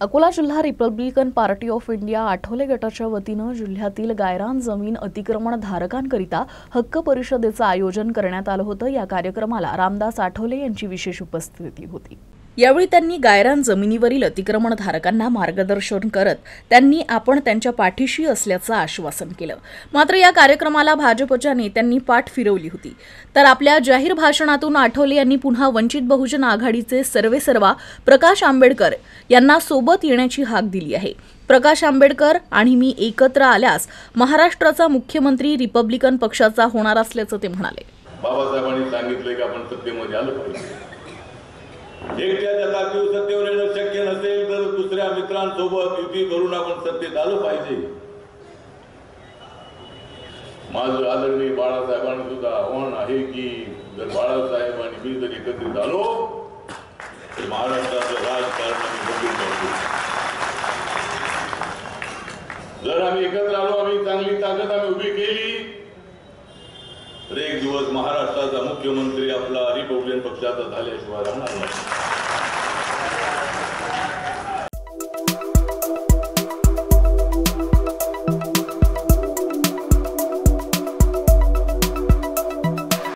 अकोला जिल्हा Republican party of India Athawale गटाच्या वतीनं जिल्ह्यातील गायरान जमीन अतिक्रमण धारकांकरिता हक्क परिषदेचं आयोजन करण्यात आलं होतं। या कार्यक्रमाला रामदास आठवले यांची विशेष उपस्थिती होती। यावेळी त्यांनी गायरान जमिनीवरील अतिक्रमण धारकांना मार्गदर्शन करत त्यांनी आपण त्यांच्या पाठीशी असल्याचं आश्वासन केलं। मात्र या कार्यक्रमाला भाजपच्या नेत्यांनी पाठ फिरवली होती। तर आपल्या जाहीर भाषणातून आठवले यांनी पुन्हा वंचित बहुजन आघाडीचे सर्वेसर्वा प्रकाश आंबेडकर यांना सोबत येण्याची हाक दिली आहे। प्रकाश आंबेडकर आणि मी एकत्र आल्यास महाराष्ट्राचा मुख्यमंत्री रिपब्लिकन पक्षाचा होणार असल्याचं ते म्हणाले। बाबासाहेबांनी सांगितले की आपण सत्तेमध्ये आलो पाहिजे। एकट्याच्या ताकदीवर सत्तेवर येणं शक्य नसेल तर दुसऱ्या मित्रांसोबत युती करून आपण सत्तेत आलो पाहिजे। माझं आदरणीय बाळासाहेबांनी सुद्धा आव्हान आहे की जर बाळासाहेब आणि मी जर एकत्रित आलो तर महाराष्ट्राचं राजकारण आम्ही बदलून टाकू। जर आम्ही एकत्र आलो, आम्ही चांगली ताकद आम्ही उभी केली तर एक दिवस महाराष्ट्राचा मुख्यमंत्री आपला रिपब्लिकन पक्षाचा झाल्याशिवाय राहणार नाही।